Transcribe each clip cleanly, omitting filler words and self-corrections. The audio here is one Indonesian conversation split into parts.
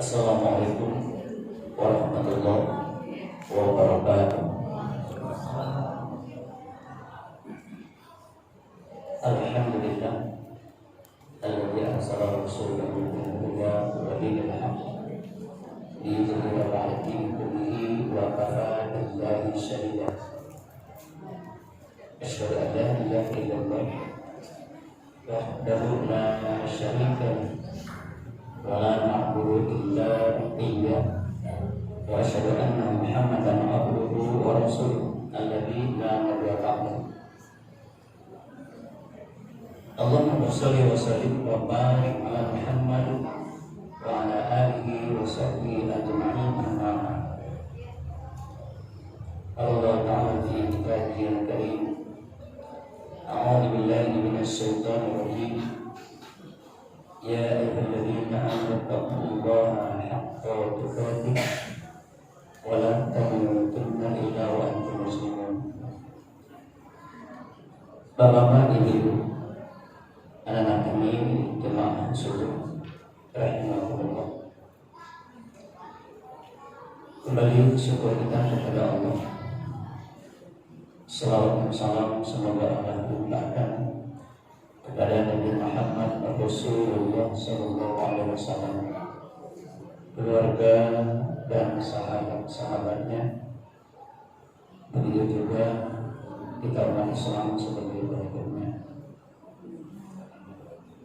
Assalamualaikum warahmatullahi wabarakatuh. Alhamdulillah alladzi arsala rasulahu bil huda wa dinil haqq liyudhhirahu 'ala dini kullihi wa kafaa billahi shahida. Asyhadu an la ilaha illallah wahdahu la syarika lahu wa la na'budu illa iyyah wa asyhadu anna Muhammadan abduhu wa rasuluh alladzi la nabiyya ba'dahu. Allahumma shalli wa sallim wa barik ala Muhammad wa ala alihi wa sahbihi ajma'in. Amma ba'd. Allah ta'ala fi kitabihil karim. A'udzu billahi minasy syaithanir rajim. Ya ayyuhalladzina amanu taqullaha haqqa tuqatih wa la tamutunna illa wa antum muslimun. Bapak-bapak, ibu-ibu, anak-anak kami jemaah subuh rahimahullah, kembali syukur kita kepada Allah. Salawat dan salam semoga Allah limpahkan kepada Nabi Muhammad Rasulullah sallallahu alaihi wasallam, keluarga dan sahabat-sahabatnya. Begitu juga kita umat Islam sebagai berikutnya.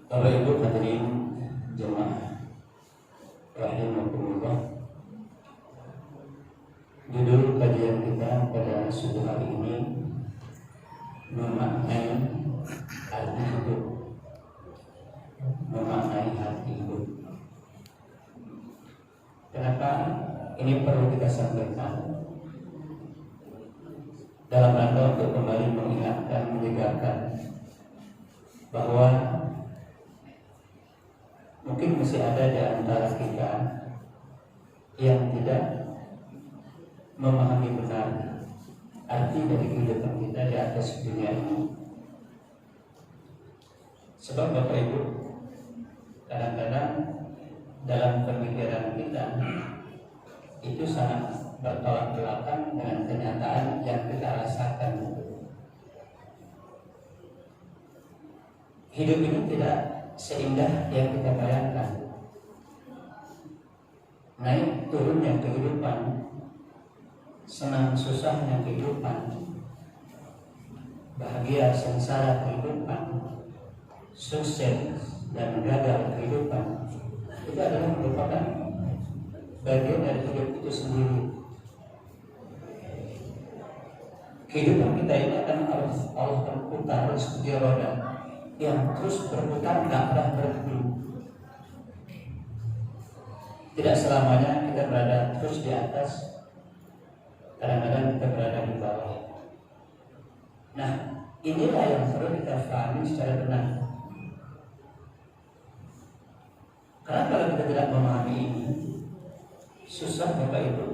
Bapak Ibu hadirin jemaah rahimakumullah, judul kajian kita pada subuh hari ini memaknai arti hidup, memaknai arti hidup. Kenapa ini perlu kita sampaikan? Dalam rangka untuk kembali mengingatkan, menyegarkan bahwa mungkin masih ada di antara kita yang tidak memahami benar arti dari kehidupan kita di atas dunia ini. Sebab Bapak Ibu, kadang-kadang dalam pemikiran kita itu sangat bertolak belakang dengan kenyataan yang kita rasakan. Hidup ini tidak seindah yang kita bayangkan. Naik turunnya kehidupan, senang susahnya kehidupan, bahagia sengsara kehidupan, sukses dan gagal kehidupan, itu adalah merupakan bagian dari hidup itu sendiri. Kehidupan kita ini akan Allah berputar seperti roda yang terus berputar, tidak pernah berhenti. Tidak selamanya kita berada terus di atas, kadang-kadang kita berada di bawah. Nah, inilah yang perlu kita pahami secara benar. Karena kalau kita tidak memahami ini, susah Bapak Ibu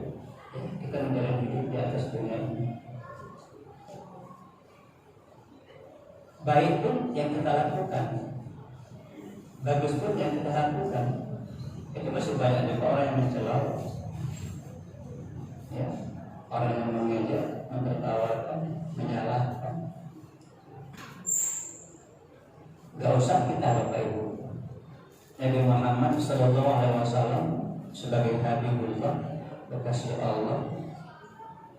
kita menjalani hidup di atas dunia ini. Baik pun yang kita lakukan, bagus pun yang kita lakukan, itu masih banyak juga orang yang mencela, ya, orang yang mengejek, menertawakan, menyalahkan. Gak usah kita Bapak Ibu. Nabi Muhammad sallallahu alaihi wasallam sebagai Habibullah, kekasih Allah,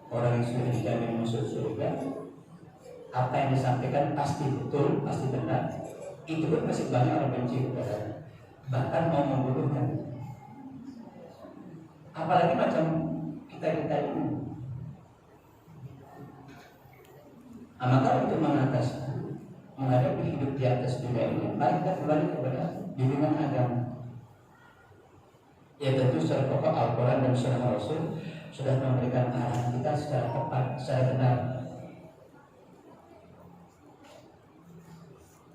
orang yang sudah dijamin masuk surga, apa yang disampaikan pasti betul, pasti benar. Itu pun masih banyak orang benci kepada, bahkan mau membunuhnya. Apalagi macam kita ini. Maka untuk menghadapi hidup di atas dunia ini, mari kita kembali kepada bimbingan agama Ya tentu secara pokok Al-Quran dan Sunnah Rasul sudah memberikan arahan kita secara tepat, secara benar.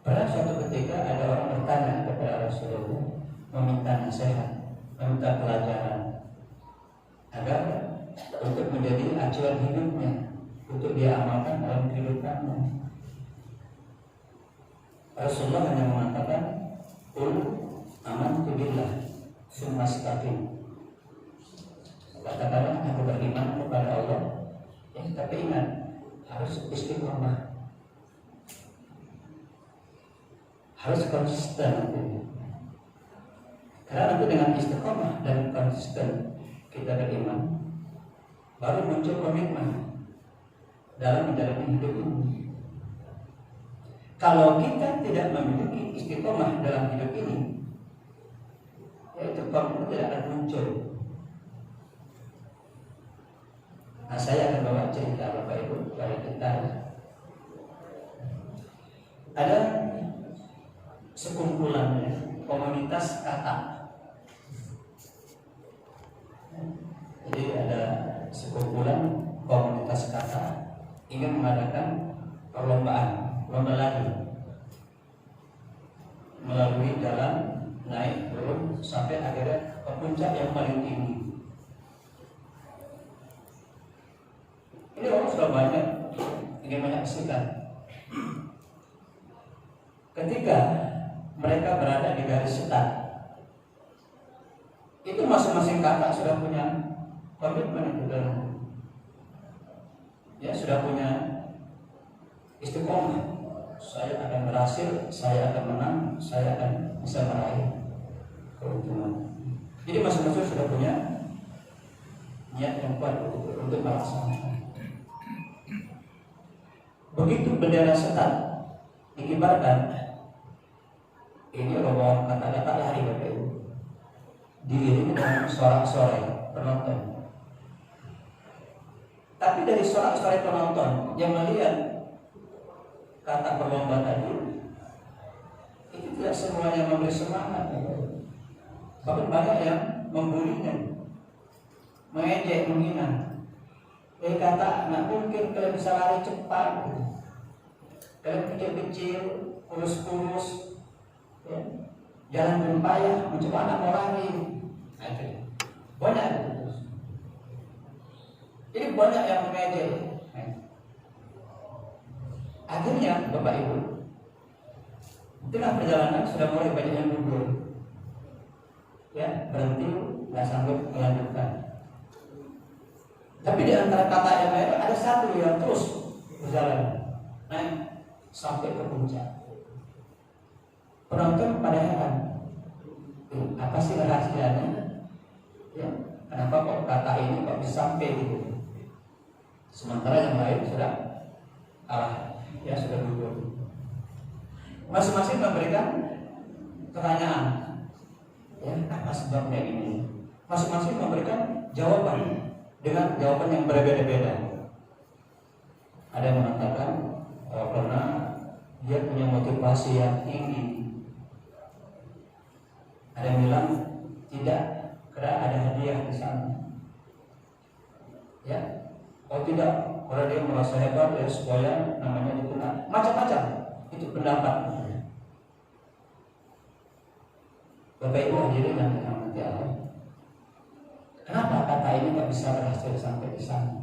Pada suatu ketika ada orang bertanya kepada Rasulullah, meminta nasihat, meminta pelajaran agar untuk menjadi acuan hidupnya, untuk dia amalkan dalam kehidupannya. Rasulullah hanya mengatakan, "Qul amantu billah, tsumma istaqim." Katakanlah aku beriman kepada Allah, ya, tapi ingat harus istiqomah, harus konsisten. Karena nanti dengan istiqomah dan konsisten kita beriman, baru muncul komitmen dalam menjalani hidup ini. Kalau kita tidak memiliki istiqomah dalam hidup ini, yaitu komitmen tidak akan muncul. Nah, saya akan bawa cerita Bapak Ibu kepada kita. Ada sekumpulan komunitas kata. Jadi ada sekumpulan komunitas kata ingin mengadakan perlombaan, lomba lari melalui jalan naik turun sampai akhirnya ke puncak yang paling tinggi. Ini orang sudah banyak ingin menyaksikan. Ketika mereka berada di garis start, itu masing-masing kakak sudah punya komitmen itu dalam, ya sudah punya istiqomah. Saya akan berhasil, saya akan menang, saya akan bisa meraih keuntungan. Jadi masing-masing sudah punya niat yang kuat untuk melaksanakan. Begitu bendera start dikibarkan, ini rombongan kata-kata lari Bapak Ibu, diiringi dengan sorak-sorai penonton. Tapi dari sorak-sorai penonton yang melihat kata berlomba tadi, itu tidak semuanya memberi semangat, bahkan banyak yang membulinya, mengejek, menghina. Kata nggak mungkin kalian bisa lari cepat, kalian kecil-kecil, kurus-kurus, ya, jalan berpayah, macam mana mau lari? Banyak itu. Jadi banyak yang mengejek. Akhirnya Bapak Ibu, tengah perjalanan sudah mulai banyak yang gugur, ya berhenti, nggak sanggup melanjutkan. Tapi di antara kata yang lain ada satu yang terus berjalan naik sampai ke puncak. Penonton pada heran, apa sih rahasianya? Ya, kenapa kok kata ini kok bisa sampai gitu? Sementara yang lain sudah kalah, ya sudah gugur. Masing-masing memberikan pertanyaan, ya apa sebabnya ini? Masing-masing memberikan jawaban dengan jawaban yang berbeda-beda. Ada yang mengatakan karena dia punya motivasi yang tinggi. Ada yang bilang tidak, karena ada hadiah di sana. Ya, oh tidak, karena dia merasa hebat ya supaya namanya dikenal. Macam-macam itu pendapat. Bapak Ibu hadirin yang dirahmati Allah. Kenapa kata ini nggak bisa berhasil sampai di sana?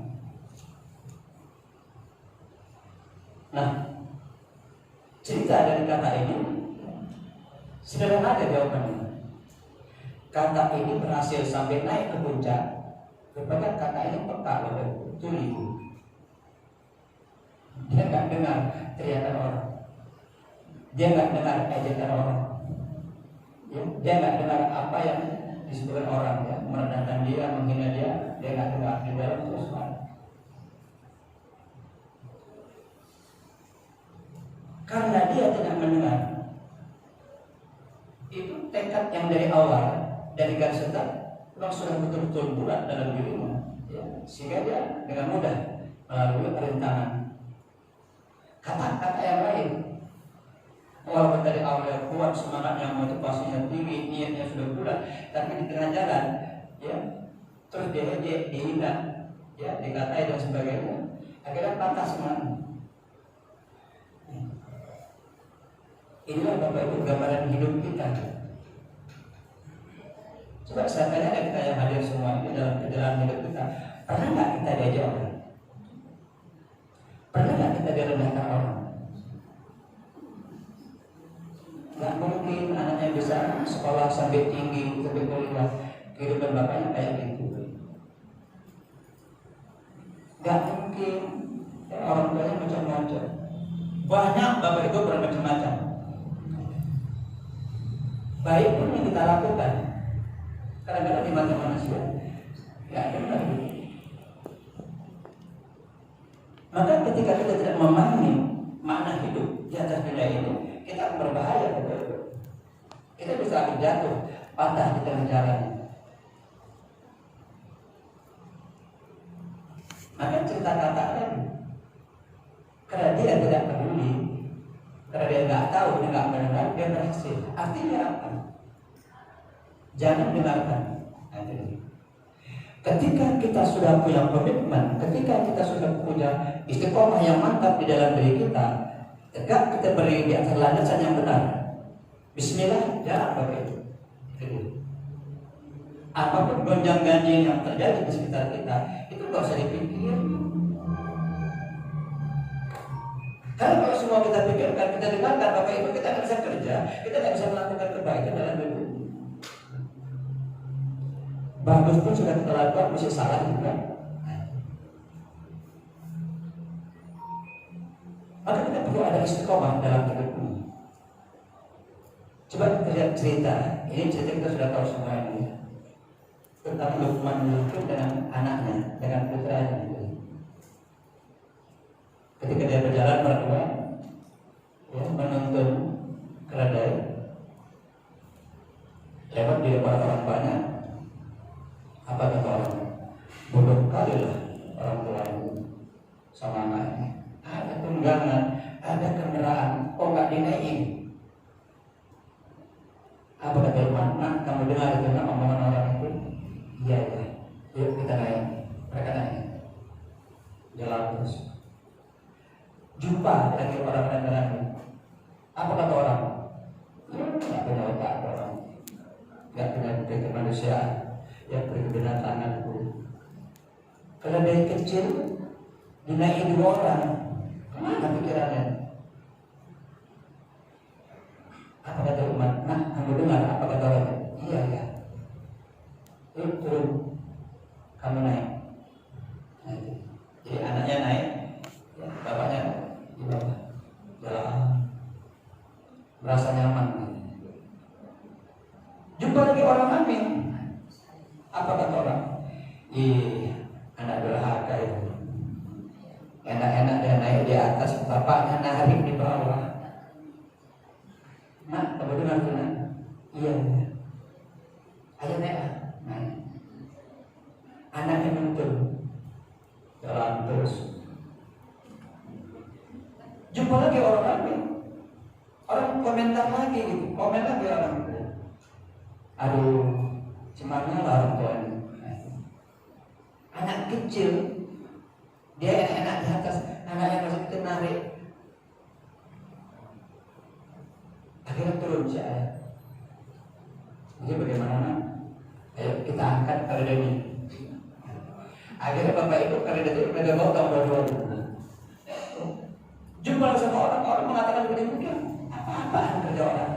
Nah, cerita dari kata ini sederhana aja jawabannya. Kata ini berhasil sampai naik ke puncak kepada kata ini peka loh, tuli. Dia nggak dengar teriakan orang, dia nggak dengar ejekan orang, ya, dia nggak dengar apa yang disebutkan orang, ya, merendahkan dia, menghina dia nggak dengar di dalam terus marah. Karena dia tidak mendengar, itu tekad yang dari awal, dari garis start memang sudah betul-betul bulat dalam dirinya, ya, sehingga dia dengan mudah melalui rintangan kata-kata yang lain Walaupun dari awalnya kuat, semangatnya, motivasinya tinggi, niatnya sudah bulat, tapi di tengah jalan, ya, terus dia dihina, ya, dikatai dan sebagainya, akhirnya patah semangat. Inilah Bapak Ibu gambaran hidup kita. Coba saya tanya kita yang hadir semua ini dalam perjalanan hidup kita, pernah nggak kita diajak orang? Pernah nggak kita direndahkan orang? Nggak mungkin anaknya bisa sekolah sampai tinggi, sampai kuliah, kehidupan bapaknya kayak gitu. Nggak mungkin ya, orang tuanya macam-macam. Banyak Bapak Ibu bermacam-macam. Baik pun yang kita lakukan, kadang-kadang di mata manusia ya benar. Maka ketika kita tidak memahami makna hidup di atas dunia ini, kita akan berbahaya. Kita bisa akan jatuh, patah di tengah jalan. Maka cerita kata lagi, karena dia tidak peduli, karena dia nggak tahu, dia nggak mendengar, dia berhasil. Artinya apa? Jangan dengarkan. Ketika kita sudah punya komitmen, ketika kita sudah punya istiqomah yang mantap di dalam diri kita, tegak kita berdiri di atas landasan yang benar. Bismillah, jangan pakai itu. Apapun gonjang-ganjing yang terjadi di sekitar kita, itu nggak usah dipikir. Karena kalau semua kita pikirkan, kita dengarkan, Bapak Ibu, kita nggak bisa kerja, kita nggak bisa melakukan kebaikan dalam hidup. Bagus pun sudah kita lakukan, mesti salah juga. Maka kita perlu ada istiqomah dalam hidup ini. Coba kita lihat cerita. Ini cerita kita sudah tahu semua ini. Tentang Luqman dengan anaknya, dengan putranya. Ketika dia berjalan berdua, ya, menuntun keledai, lewat di depan orang banyak. Apa kata orang? Bodoh kali lah orang tua itu sama anaknya. Ada tunggangan, ada kendaraan, kok nggak dinaikin? Apa kata Luqman? Nah, kamu dengar itu nak omongan orang itu? Iya ya, yuk kita naik. Mereka naik, jalan terus. Jumpa lagi orang kendaraan. Apa kata orang? Nggak punya otak orang, nggak punya budi kemanusiaan. Yang berkebenaran itu. Kalau dari kecil dinaikin 2 orang, kemana pikirannya? Apa kata umat? Nah, kamu dengar apa kata orang? Iya ya. Yuk turun, kamu naik. Nah, jadi anaknya naik, ya, bapaknya di bawah, jalan, merasa nyaman. Jumpa lagi orang amin. Apa kata orang? Anak durhaka itu. Enak-enak dia naik di atas, bapaknya narik di bawah. Nak, kamu dengar tuh nak? Iya. Ayo naik. Naik. Anaknya nuntun, jalan terus. Jumpa lagi orang lain. Orang komentar lagi gitu, komen lagi orang itu. Aduh, cemarnya lah orang tuanya. Anak kecil, dia enak-enak di atas, anaknya masih kecil narik. Akhirnya turun si ayah. Jadi bagaimana? Ayo kita angkat kereta ini. Akhirnya bapak ibu kereta itu mereka bawa tahun 2020. Jumpa sama orang mengatakan begini, apa-apaan kerja orang.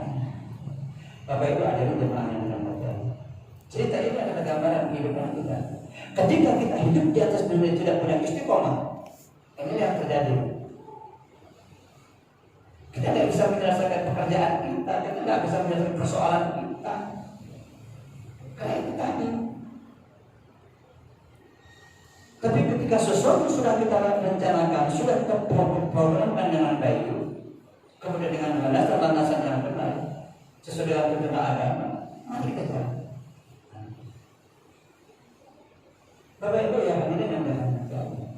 Bapak ibu ajarin jemaahnya dengan baik. Cerita ini adalah gambaran kehidupan kita. Ketika kita hidup di atas dunia tidak punya istiqomah, ini yang terjadi. Kita tidak bisa menyelesaikan pekerjaan kita tidak bisa menyelesaikan persoalan kita. Kayak itu tadi. Tapi ketika sesuatu sudah kita rencanakan, sudah kita programkan dengan baik, kemudian dengan landasan yang benar, sesuai dengan tuntunan agama, mari kita jalan. Bapak Ibu yang hadirin yang dirahmati Allah.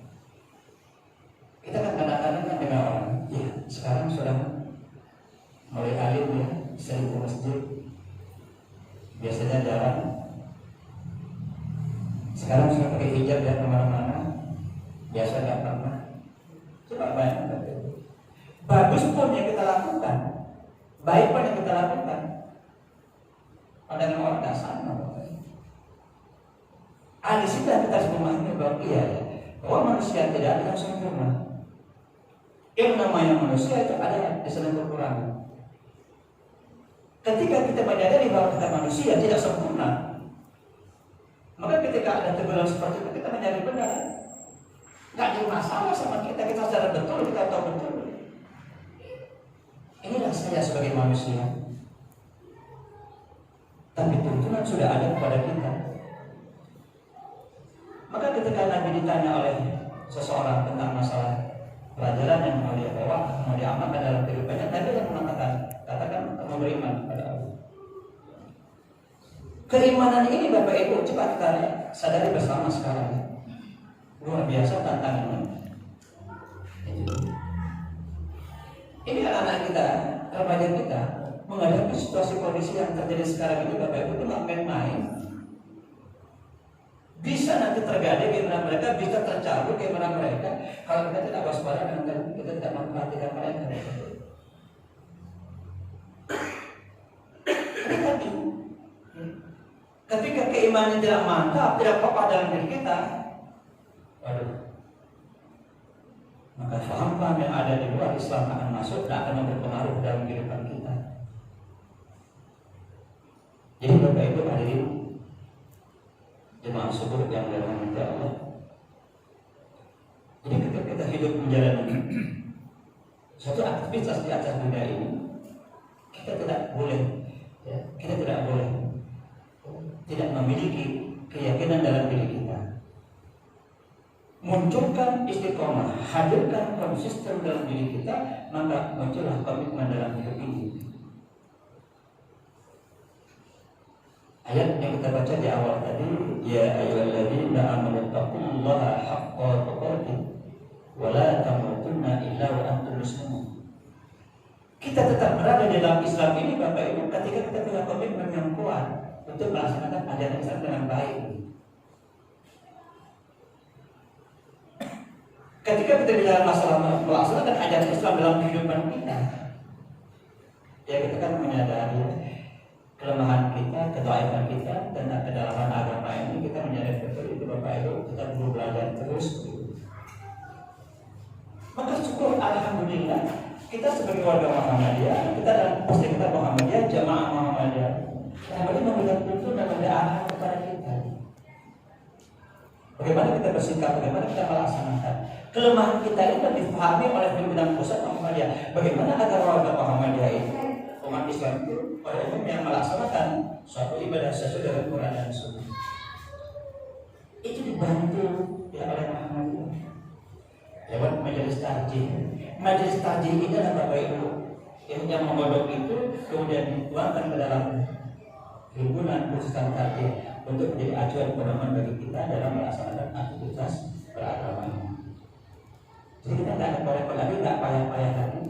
Kita kan kadang-kadang kan dengar orang, ya sekarang sudah mulai Sekarang sudah pakai hijab ya kemana-mana, biasa nggak pernah. Coba bayangkan, bagus pun yang kita lakukan, baik pun yang kita lakukan, pandangan orang nggak sama. Di situ kita harus memahami bahwa bahwa manusia tidak ada yang sempurna. Yang namanya manusia itu ada kesalahan kekurangan. Ketika kita menyadari bahwa kita manusia tidak sempurna, maka ketika ada teguran seperti itu kita menyadari benar, nggak ada masalah sama kita sadar betul, kita tahu betul. Inilah saya sebagai manusia. Tapi tuntunan sudah ada kepada kita. Maka ketika Nabi ditanya oleh seseorang tentang masalah pelajaran yang mau dia bawa, mau diamalkan dalam kehidupannya, Nabi yang mengatakan, katakan kamu beriman kepada Allah. Keimanan ini Bapak Ibu cepat kita sadari bersama sekarang. Luar biasa tantangannya. Ini anak-anak kita, remaja kita menghadapi situasi kondisi yang terjadi sekarang ini Bapak Ibu itu nggak main-main. Bisa nanti terjadi gimana mereka, bisa tercabut gimana mereka kalau kita tidak waspada dan kita tidak memperhatikan mereka. Ketika keimanan tidak mantap, tidak kokoh dalam diri kita, maka paham-paham yang ada di luar Islam akan masuk dan akan berpengaruh dalam kehidupan kita. Jadi Bapak Ibu hadirin jemaah syukur yang dirahmati Allah. Jadi ketika kita hidup menjalani suatu aktivitas di atas dunia ini, kita tidak boleh tidak memiliki keyakinan dalam diri kita. Munculkan istiqomah, hadirkan konsisten dalam diri kita, maka muncullah komitmen dalam hidup ini. Ayat yang kita baca di awal tadi, ya ayyuhalladzina amanu taqullaha haqqa tuqatih wa la tamutunna illa wa antum muslimun. Kita tetap berada di dalam Islam ini Bapak Ibu ketika kita punya komitmen yang kuat untuk melaksanakan ajaran Islam dengan baik. Ketika kita bicara masalah melaksanakan ajaran Islam dalam kehidupan kita, ya kita kan menyadari kelemahan kita, kedhaifan kita, dan kedalaman agama ini kita menyadari betul itu Bapak Ibu, kita perlu belajar terus. Maka syukur alhamdulillah kita sebagai warga Muhammadiyah, kita dan pasti kita Muhammadiyah, jamaah Muhammadiyah, yang berarti memberikan tuntunan dan arahan kepada kita. Bagaimana kita bersikap, bagaimana kita melaksanakan. Kelemahan kita itu dipahami oleh pimpinan pusat Muhammadiyah. Bagaimana agar warga Muhammadiyah itu, umat Islam itu pada umumnya melaksanakan suatu ibadah sesuai dengan Quran dan Sunnah. Itu dibantu ya oleh Muhammadiyah lewat majelis tarjih. Majelis tarjih ini adalah Bapak Ibu yang menggodok itu kemudian dituangkan ke dalam himpunan khususan tarjih untuk menjadi acuan pedoman bagi kita dalam melaksanakan aktivitas beragama. Jadi kita tidak ada repot lagi, tidak payah-payah lagi.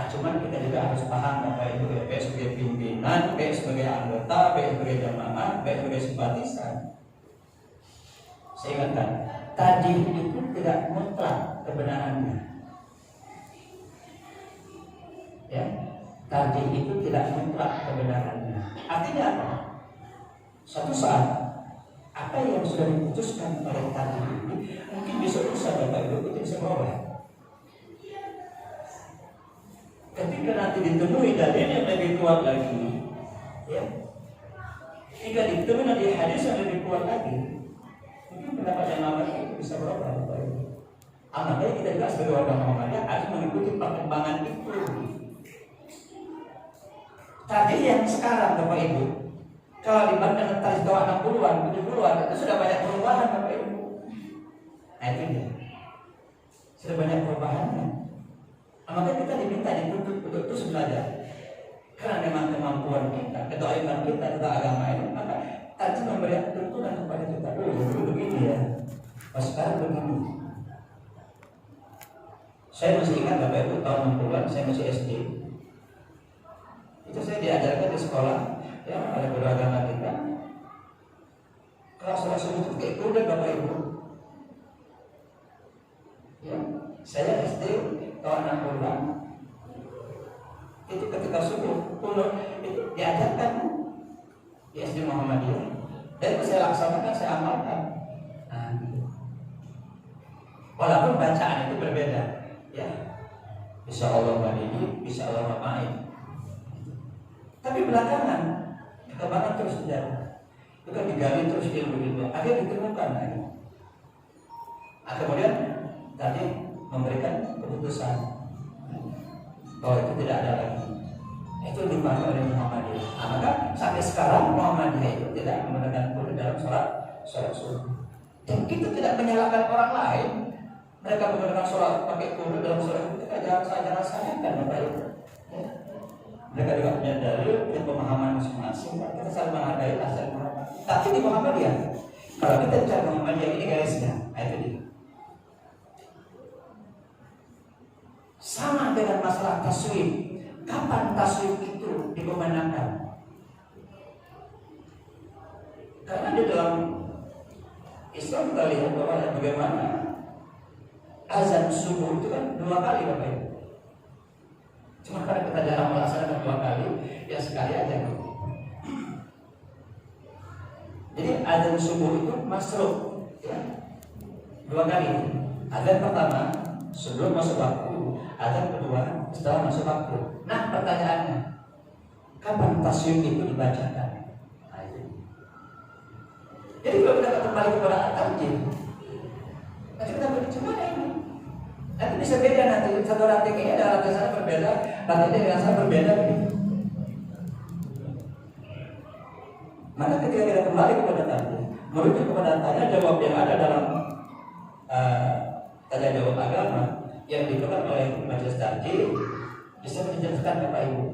Cuman kita juga harus paham Bapak Ibu ya, baik sebagai pimpinan, baik sebagai anggota, baik sebagai jamaah, baik sebagai simpatisan. Saya ingatkan, tadi itu tidak mutlak kebenarannya. Ya, tadi itu tidak mutlak kebenarannya. Artinya apa? Suatu saat apa yang sudah diputuskan oleh tadi ini mungkin besok lusa Bapak Ibu itu bisa berubah. Ketika nanti ditemui dalil yang lebih kuat lagi, ya, jika ditemui nanti hadis yang lebih kuat lagi, mungkin pendapat yang lama itu bisa berubah. Makanya kita juga sebagai warga Muhammadiyah harus mengikuti perkembangan itu. Tadi yang sekarang Bapak Ibu, kalau dibandingkan tadi tahun 60-an, 70-an, itu sudah banyak perubahan Bapak Ibu. Nah itu dia, sudah banyak perubahannya. Maka kita diminta dituntut untuk terus belajar. Karena memang kemampuan kita, kedoaiman kita tentang agama ini, maka tadi memberi tuntunan kepada kita. Dulu begini ya, sekarang begini. Saya masih ingat Bapak Ibu tahun 60-an, saya masih SD. Itu saya diajarkan di sekolah ya oleh guru agama kita. Kalau sholat subuh itu kayak kuda Bapak Ibu. Ya, saya SD tahun 60-an itu ketika subuh kunut itu diajarkan di SD Muhammadiyah. Dan saya laksanakan, saya amalkan. Nah, gitu. Walaupun bacaan itu berbeda, ya. Bisa Allah Madini, bisa Allah Ma'in. Tapi belakangan kekembangan terus terjadi. Itu kan digali terus ilmu-ilmu, akhirnya ditemukan lagi. Kemudian tadi memberikan keputusan bahwa itu tidak ada lagi. Itu dipakai oleh Muhammadiyah. Maka sampai sekarang Muhammadiyah itu tidak menggunakan kudu dalam sholat subuh. Dan kita tidak menyalahkan orang lain. Mereka menggunakan sholat pakai kudu dalam sholat itu jangan saja rasakan Bapak Ibu. Mereka juga punya dalil, punya pemahaman masing-masing. Kita saling menghargai, saling menghormati. Tapi di Muhammadiyah, kalau kita bicara Muhammadiyah ini garisnya, itu dia. Sama dengan masalah taswif. Kapan taswif itu dikumandangkan? Karena di dalam Islam kita lihat bahwa bagaimana azan subuh itu kan 2 kali Bapak Ibu. Cuma karena kita jarang melaksanakan 2 kali, ya sekali aja gitu. Jadi azan subuh itu masruk, ya, 2 kali. Azan pertama sebelum masuk waktu, azan kedua setelah masuk waktu. Nah pertanyaannya, kapan taswif itu dibacakan? Nah, itu. Jadi kalau kita kembali kepada at-tarjih, nanti kita berbicara ini. Nanti bisa beda nanti satu ranting ini ada ranting sana berbeda, ranting ini dengan sana berbeda begitu. Maka ketika kita kembali kepada tarjih, merujuk kepada tanya jawab yang ada dalam tanya jawab agama yang diberikan oleh majelis tarjih, bisa menjelaskan Bapak Ibu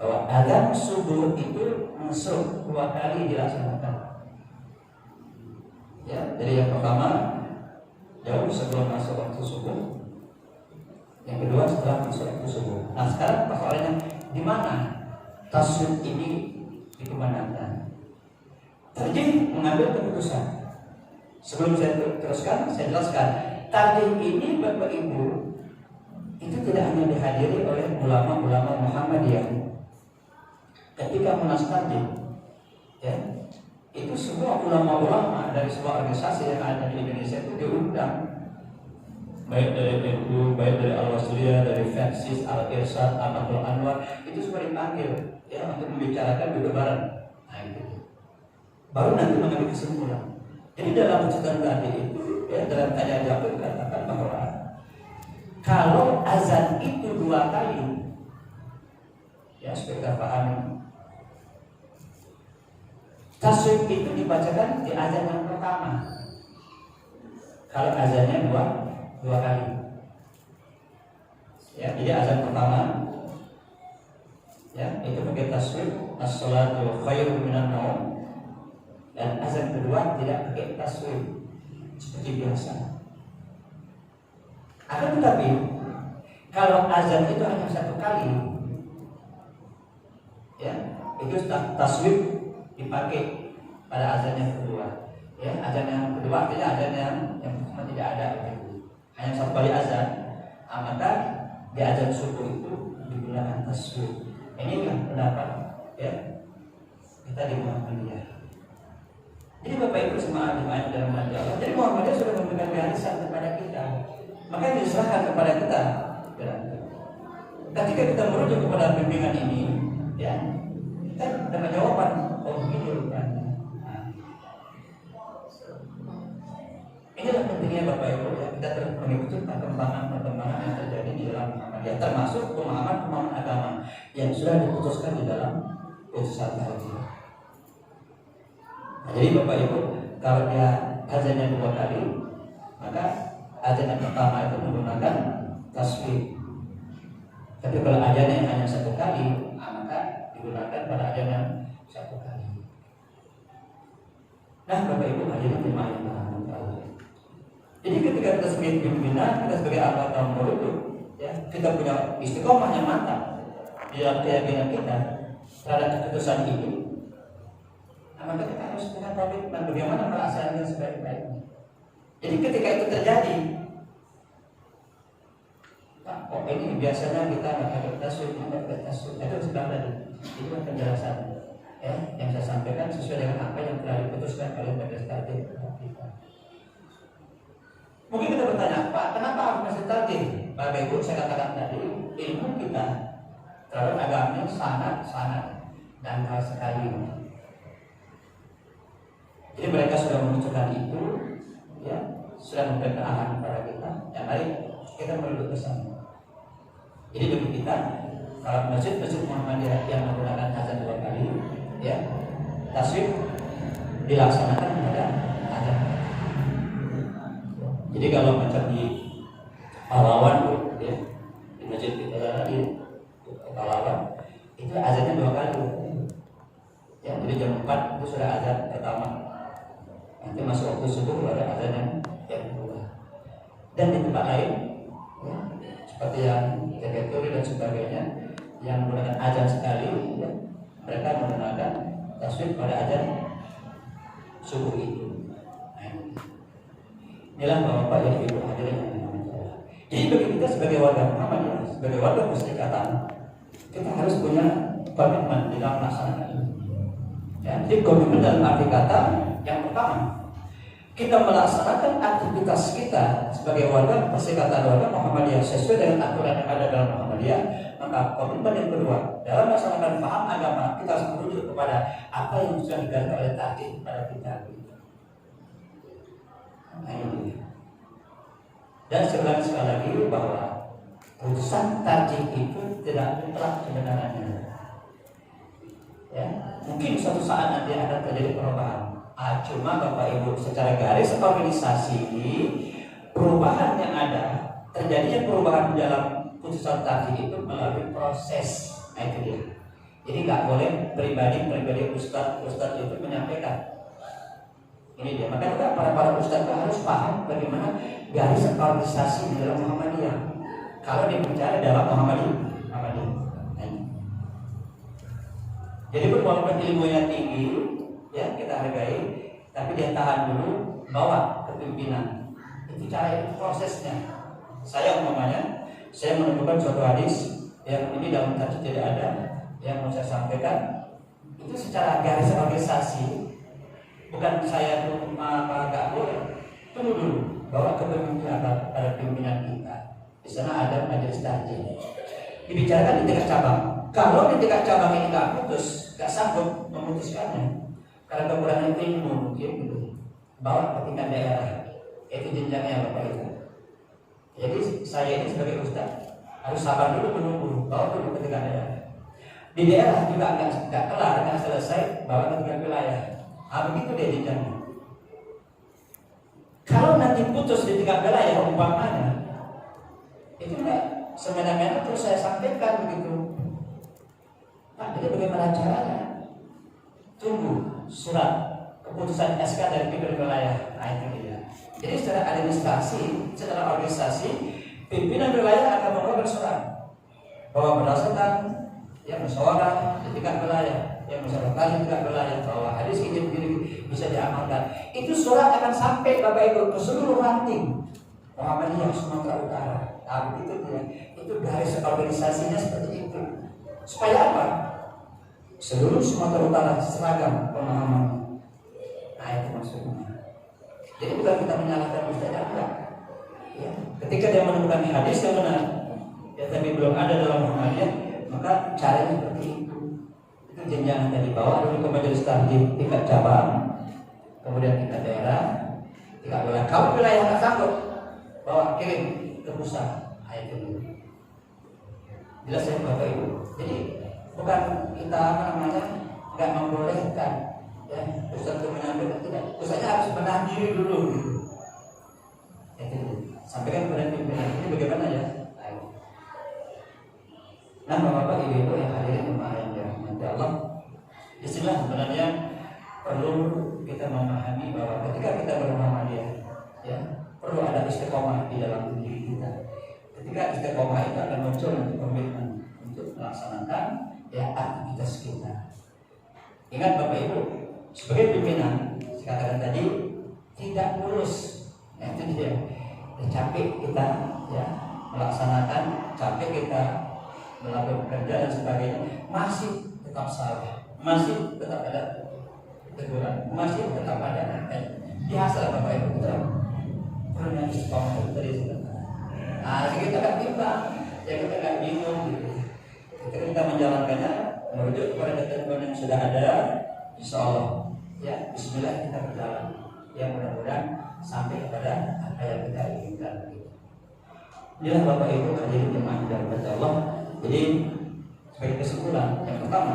bahwa azan subuh itu masuk 2 kali dilaksanakan. Ya, jadi yang pertama jauh sebelum masuk waktu subuh, yang kedua setelah masuk waktu subuh. Nah sekarang persoalannya di mana taswif ini dikumandangkan? Tarjih mengambil keputusan. Sebelum saya teruskan, saya jelaskan. Tarjih ini Bapak Ibu itu tidak hanya dihadiri oleh ulama-ulama Muhammadiyah. Ketika munas tarjih, ya, itu semua ulama-ulama dari sebuah organisasi yang ada di Indonesia itu diundang, baik dari NU, baik dari Al-Wasliyah, dari Fensis, Al-Irsyad, Al-Abdul Anwar, itu semua dipanggil, ya, untuk membicarakan berdebaran. Nah itu baru nanti mengambil kesimpulan. Jadi dalam catatan tadi itu, ya, dalam tanya jawab dikatakan bahwa kalau azan itu 2 kali, ya, supaya kita pahami, taswif itu dibacakan di azan yang pertama. Kalau azannya dua kali, ya, jadi azan pertama, ya, itu pakai taswif, as-salatu khairun minan naum. Dan azan kedua tidak pakai taswif seperti biasa. Akan tetapi kalau azan itu hanya 1 kali, ya, itu taswif dipakai pada azan yang kedua. Ya, azan yang kedua artinya azan yang pertama tidak ada, hanya 1 kali azan. Maka di azan subuh itu digunakan taswif. Inilah pendapat, ya, kita di Muhammadiyah. Jadi Bapak Ibu semua jemaah dalam hati Allah. Jadi Muhammadiyah sudah memberikan garisan kepada kita, maka diserahkan kepada kita. Ketika kita merujuk kepada bimbingan ini, ya, kita dapat jawaban. Oh begini rupanya. Inilah pentingnya Bapak Ibu, ya, kita terus mengikuti perkembangan yang terjadi di dalam Muhammadiyah, termasuk pemahaman agama yang sudah diputuskan di dalam putusan tadi. Nah, jadi Bapak Ibu, kalau dia azannya 2 kali, maka azan yang pertama itu menggunakan taswif. Tapi kalau azannya hanya 1 kali, maka digunakan pada azan yang 1 kali. Nah, Bapak Ibu hadirin jemaah yang dirahmati Allah. Jadi ketika kita sebagai pimpinan, kita sebagai anggota murid, ya, kita punya istiqomah yang mantap di dalam keyakinan kita terhadap keputusan ini. maka kita harus punya komitmen bagaimana melaksanakan sebaik-baiknya. Jadi ketika itu terjadi, oh ini biasanya kita nggak ada tasawuf, itu sudah tadi, itu kan penjelasan ya, yang saya sampaikan sesuai dengan apa yang telah diputuskan oleh majelis taklim kita. Mungkin kita bertanya, Pak, kenapa harus masih taklim? Bapak Ibu, saya katakan tadi, ilmu kita terhadap agama sangat dangkal sekali. Jadi mereka sudah menunjukkan itu, ya, sudah memberikan arahan kepada kita. Ya, mari kita menuju ke sana. Jadi bagi kita, kalau masjid-masjid Muhammadiyah yang menggunakan azan 2 kali, ya, tasbih dilaksanakan pada azan. Jadi kalau macam di Pahlawan, ya, di masjid kita di Pahlawan, itu azannya 2 kali. Ya, jadi jam 4 itu sudah azan pertama. Nanti masuk waktu subuh baru azan yang kedua. Dan di tempat lain, ya, seperti yang Jagaturi dan sebagainya yang menggunakan azan sekali, ya, mereka menggunakan tasbih pada azan subuh itu. Inilah Bapak yang Ibu hadirin yang dimuliakan. Jadi bagi kita sebagai warga Muhammadiyah, sebagai warga Musyrikatan, kita harus punya komitmen di dalam melaksanakan ini. Ya, jadi komitmen dalam arti kata yang pertama, kita melaksanakan aktivitas kita sebagai warga Perserikatan Warga Muhammadiyah sesuai dengan aturan yang ada dalam Muhammadiyah. Maka komitmen yang kedua, dalam melaksanakan paham agama, kita harus merujuk kepada apa yang sudah digariskan oleh takdir pada kita. Nah, ini. Dan sekali lagi bahwa putusan takdir itu tidak mutlak sebenarnya. Ya, mungkin suatu saat nanti akan terjadi perubahan. Cuma Bapak Ibu secara garis organisasi perubahan yang ada, terjadinya perubahan dalam putusan takdir itu melalui proses. Nah itu dia. Jadi nggak boleh pribadi ustadz itu menyampaikan. Ini dia. Maka para ustadz itu harus paham bagaimana garis organisasi di dalam Muhammadiyah. Kalau dia bicara dalam Muhammadiyah. Jadi walaupun ilmunya tinggi, ya kita hargai, tapi dia tahan dulu, bawa ke pimpinan. Itu cara prosesnya. Saya umpamanya, saya menemukan suatu hadis yang ini dalam tafsir tidak ada, yang mau saya sampaikan. Itu secara garis organisasi, bukan saya tuh agak boleh. Tunggu dulu, bawa ke pimpinan pada pimpinan kita. Di sana ada majelis taklim. Dibicarakan di tingkat cabang. Kalau di tingkat cabang ini nggak putus, nggak sanggup memutuskannya, karena kekurangan ilmu mungkin gitu, bawa ke tingkat daerah. Itu jenjangnya Bapak Ibu. Jadi saya ini sebagai ustaz harus sabar dulu menunggu, bawa dulu ke tingkat daerah. Di daerah juga nggak kelar, nggak selesai, bawa ke tingkat wilayah. Begitu dia jenjangnya. Kalau nanti putus di tingkat wilayah umpamanya, itu nggak semena-mena terus saya sampaikan begitu. Nah, jadi bagaimana caranya? Tunggu surat keputusan SK dari pimpinan wilayah. Nah itu dia. Jadi secara administrasi, secara organisasi, pimpinan wilayah akan mengeluarkan surat bahwa berdasarkan yang musyawarah di tingkat wilayah, yang musyawarah di tingkat wilayah, bahwa hadis ini bisa diamalkan. Itu surat akan sampai Bapak Ibu ke seluruh ranting Muhammadiyah Sumatera Utara. Nah begitu dia. Itu garis organisasinya seperti itu. Supaya apa? Seluruh Sumatera Utara seragam pemahaman. Nah itu maksudnya. Jadi bukan kita menyalahkan ustaz enggak. Ya. Ketika dia menemukan hadis yang benar, ya tapi belum ada dalam Muhammadiyah, maka caranya seperti itu. Itu jenjang yang dibawa dulu ke majelis taklim tingkat cabang, kemudian tingkat daerah, tingkat wilayah. Kalau wilayah nggak sanggup, bawa kirim ke pusat. Nah itu dulu. Jelas ya Bapak Ibu. Jadi bukan kita nggak membolehkan ya ustaz itu menyampaikan, tidak. Ustaznya harus menahan diri dulu gitu. Itu sampaikan kepada pimpinan ini bagaimana ya. Nah Bapak Ibu yang hadirin yang dirahmati Allah, istilah sebenarnya perlu kita memahami bahwa ketika kita bermuhammadiyah, ya perlu ada istiqomah di dalam diri kita. Ketika istiqomah itu akan muncul untuk komitmen untuk melaksanakan ya aktivitas kita. Ingat Bapak Ibu, sebagai pimpinan, saya katakan tadi tidak mulus. Nah, itu dia. Capek kita ya melaksanakan, capek kita melakukan pekerjaan dan sebagainya, masih tetap salah, masih tetap ada teguran, masih tetap ada biasa Bapak Ibu kita punya istiqomah itu tadi sebenarnya. Nah, kita kan timbang, ya kita nggak bingung gitu. Ketika kita menjalankannya merujuk kepada ketentuan yang sudah ada, insya Allah ya Bismillah kita berjalan. Ya mudah-mudahan sampai kepada apa yang kita inginkan. Inilah Bapak Ibu hadirin jemaah dirahmati Allah. Jadi sebagai kesimpulan yang pertama,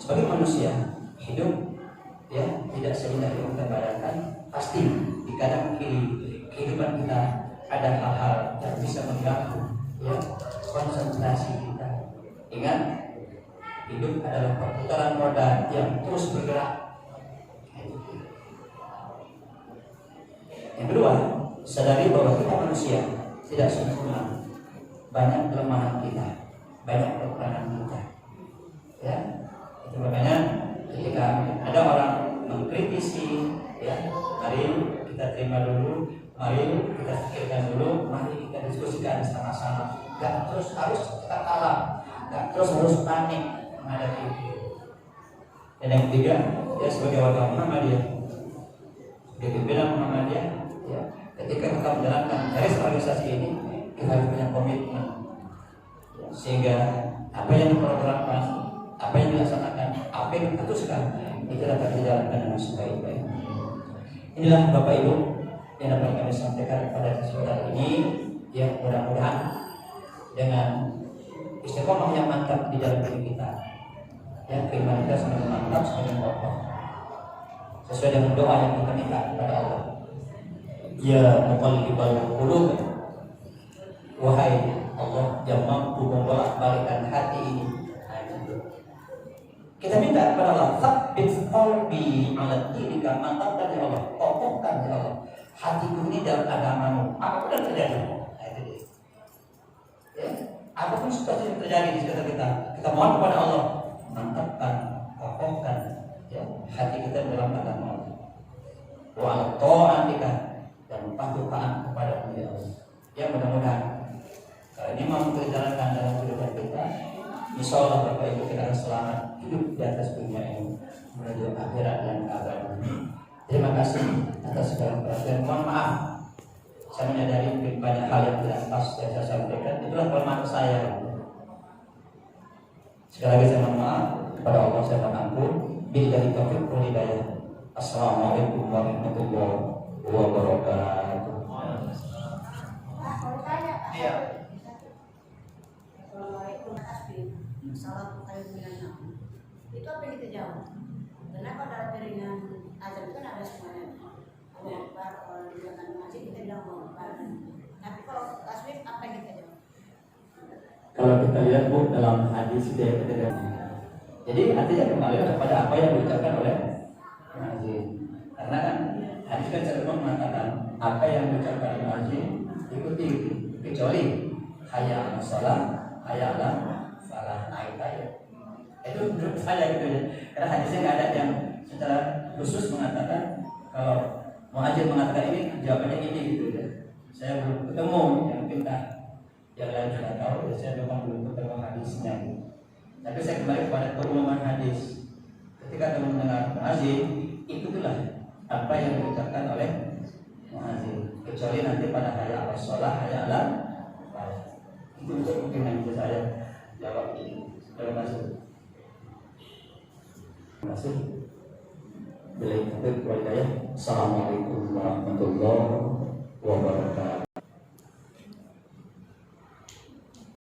sebagai manusia hidup ya tidak seindah yang kita bayangkan. Pasti di kanan kiri kehidupan kita ada hal-hal yang bisa mengganggu ya konsentrasi kita. Ingat, hidup adalah perputaran roda yang terus bergerak. Yang kedua, sadari bahwa kita manusia tidak sempurna, banyak kelemahan kita, banyak kekurangan kita. Ya, itu makanya ketika ada orang mengkritisi, ya, mari kita terima dulu, mari kita pikirkan dulu, mari kita diskusikan sama-sama. Gak terus harus kita kalah, gak terus harus panik menghadapi itu. Dan yang ketiga, ya sebagai warga Muhammadiyah, sebagai pimpinan Muhammadiyah, ya, ketika kita menjalankan garis organisasi ini, kita harus punya komitmen, ya, sehingga apa yang diperlakukan, apa yang dilaksanakan, apa yang diputuskan itu dapat dijalankan dengan sebaik-baiknya. Inilah Bapak Ibu yang dapat kami sampaikan pada kesempatan ini, yang mudah-mudahan dengan istiqomah yang mantap di dalam diri kita, ya keimanan kita semakin mantap, semakin kokoh, sesuai dengan doa yang kita minta kepada Allah. Ya muqallibal qulub, wahai Allah yang mampu membolak-balikkan hati ini. Kita minta kepada Allah, tsabbit qalbi 'ala dinika, mantapkan ya Allah, kokohkan ya Allah hatiku ini dalam agamamu, apapun yang terjadi. Ya, apapun situasi yang terjadi di sekitar kita, kita mohon kepada Allah, mantapkan, kokohkan ya hati kita dalam agama Allah. Wa 'ala ta'atika, dan patuh taat kepada ya Allah. Ya mudah-mudahan kalau ini mau kita jalankan dalam kehidupan kita, insya Allah Bapak Ibu kita akan selamat hidup di atas dunia ini menuju akhirat yang abadi. Terima kasih atas segala perhatian. Mohon maaf, saya menyadari banyak hal yang tidak pas yang saya sampaikan. Itulah kelemahan saya. Sekali lagi saya mohon maaf kepada Allah, saya mohon ampun. Billahi taufiq wal hidayah. Assalamualaikum warahmatullahi wabarakatuh. Iya. Assalamualaikum Assalamualaikum warahmatullahi. Itu apa yang kita jawab? Karena kalau dalam piringan azan kan ada semuanya. Kalau di belakang masjid kita bilang mau. Tapi kalau tasbih apa yang kita jawab? Kalau kita lihat Bu dalam hadis itu yang kita lihat. Jadi artinya kembali kepada apa yang diucapkan oleh muadzin. Karena kan hadis kan cenderung mengatakan apa yang diucapkan muadzin ikuti, kecuali hayya 'alas shalah, hayya 'alal falah. Itu menurut saya gitu ya. Karena hadisnya nggak ada yang secara khusus mengatakan kalau muadzin mengatakan ini jawabannya ini gitu ya. Saya belum ketemu yang pintar, yang lain sudah tahu, ya saya memang belum ketemu hadisnya. Tapi saya kembali kepada keumuman hadis. Ketika teman mendengar muadzin, ikutilah apa yang diucapkan oleh muadzin, kecuali nanti pada hayya 'alas shalah, hayya 'alal falah. Itu mungkin yang bisa saya jawab ini. Terima kasih. Terima kasih. Bila itu, Assalamualaikum warahmatullahi wabarakatuh.